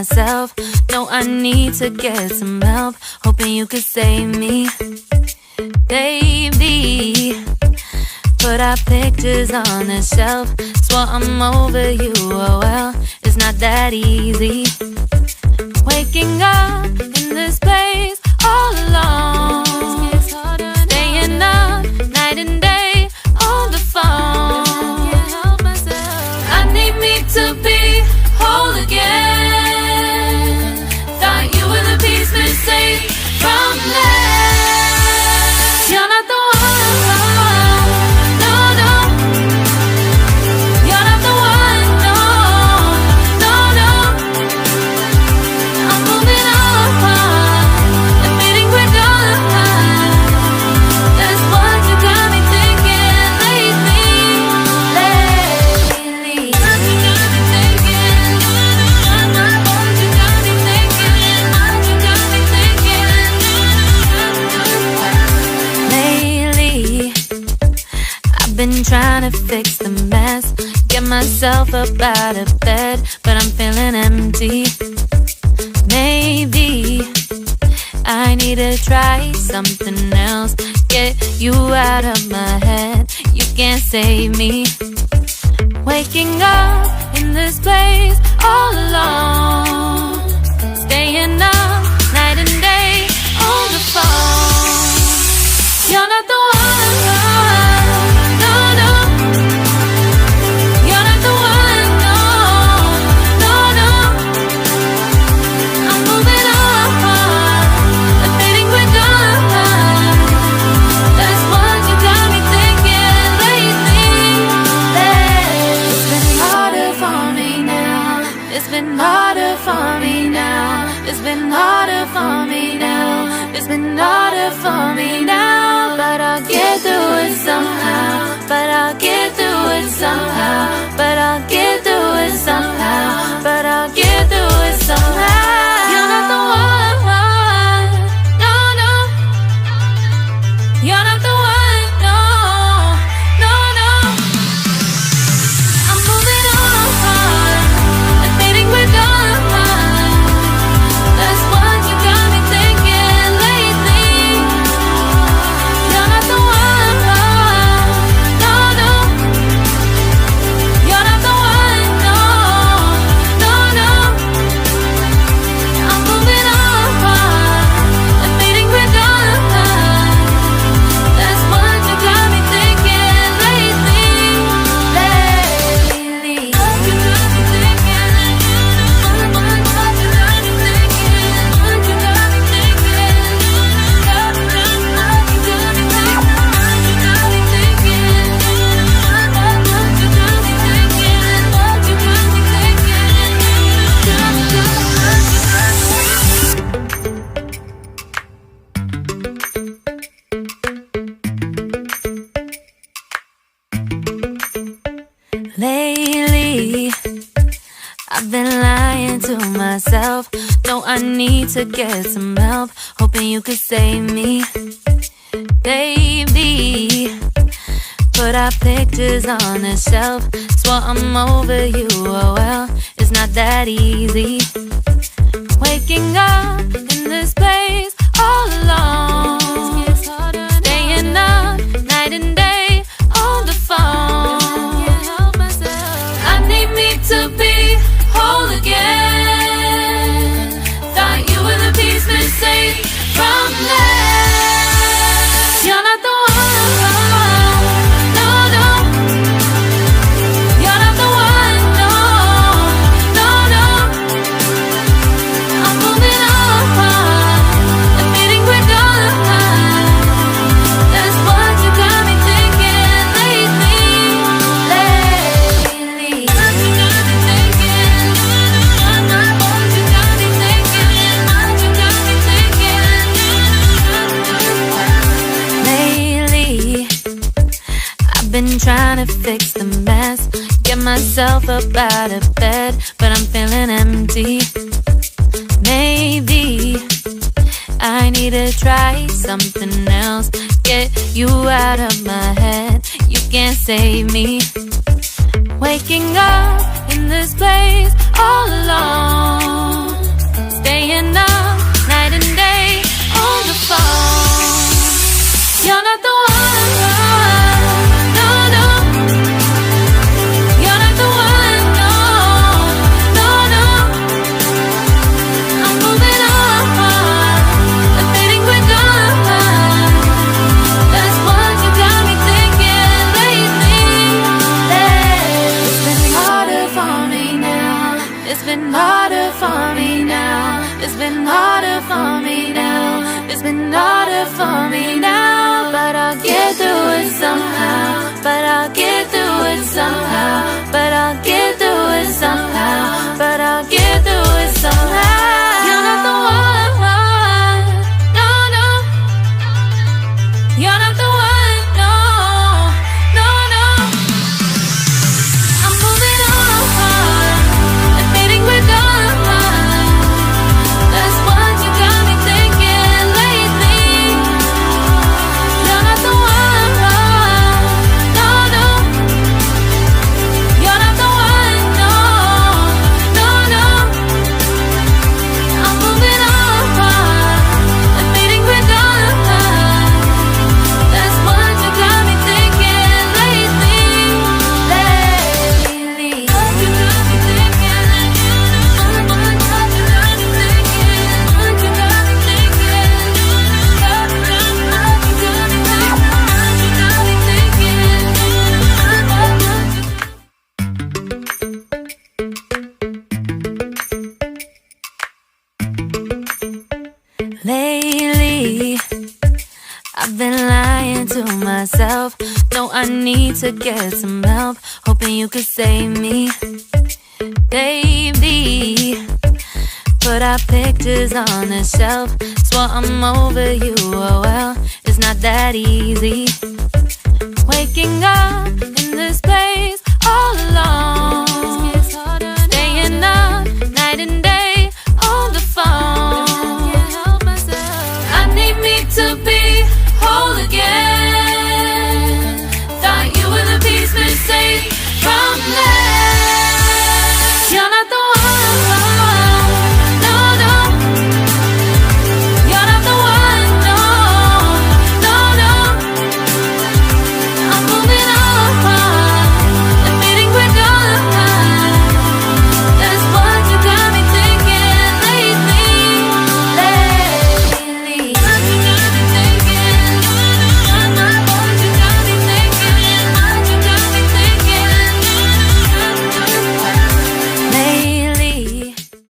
myself. No, I need to get some help. Hoping you could save me, baby. Put our pictures on the shelf. Swore I'm over you, oh well, it's not that easy. Waking up in this place all alone, staying up night and day on the phone. I need me to be whole again. Thought you were the piece missing from last. You're not the one, no, no. You're not the one, no, no, no. I'm moving on, admitting we're done. That's what you got me thinking lately. What you got me thinking. What you got me thinking. What you got me thinking. Lately, I've been trying to fix the mess, get myself up out of bed, but I'm feeling empty. Maybe I need to try something else. Get you out of my head, you can't save me. Waking up in this place all alone, staying up night and day on the phone. You're not the one, no, no. You're not the one, no, no, no. I'm moving on, admitting we're done. That's what you got me thinking lately. It's been harder for me now. It's been harder for me now. It's been harder for me now. It's been harder for me now. But I'll get through it somehow. But I'll get through it somehow. But I'll get through it somehow. But I'll get through it somehow. You're not the one, no, no. You're not the one, no, no, no. I'm moving on, admitting we're done. That's what you got me thinking lately. You're not the one, no, no. You're not the one, no, no, no. I'm moving on, admitting we're done. That's what you got me thinking lately. What you got me thinking. What you got me thinking. What you got me thinking. What you got me thinking. What you got me thinking. What you got me thinking. What you got me thinking. Lately, I've been lying to myself. No, I need to get some help. Hoping you could save me, baby. Put our pictures on the shelf. Swore I'm over you, oh well, it's not that easy. Waking up in this place all alone, staying up night and day on the phone. I need me to be whole again. Thought you were the piece missing from last. You're not the one, no, no. You're not the one, no, no, no. I'm moving on, admitting we're done. That's what you got me thinking lately. What you got me thinking. What you got me thinking. What you got me thinking. Lately, I've been trying to fix the mess, get myself up out of bed, but I'm feeling empty. Maybe I need to try something else. Get you out of my head, you can't save me. Waking up in this place all alone. Staying up night and day on the phone. You're not the one, no, no. You're not the one, no, no, no. I'm moving on, admitting we're done. That's what you got me thinking lately. It's been harder for me now. It's been harder for me now. It's been harder for me now. It's been harder for me now. But I'll get through it somehow. But I'll get through it somehow. But I'll get through it somehow. But I'll get through it somehow. You're not the one, no, no. You're not the one, no, no, no. I'm moving on, admitting we're done. That's what you got me thinking lately. You're not the one, no, no. You're not the one, no, no, no. I'm moving on, admitting we're done. That's what you got me thinking lately. What you got me thinking? What you got me thinking? What you got me thinking? What you got me thinking? Lately, I've been lying to myself. No, I need to get some help. Hoping you could save me, baby. Put our pictures on the shelf. Swore I'm over you, oh well, it's not that easy. Waking up in this place all alone. Staying up night and day on the phone. I need me to be whole again. Thought you were the piece missing from last.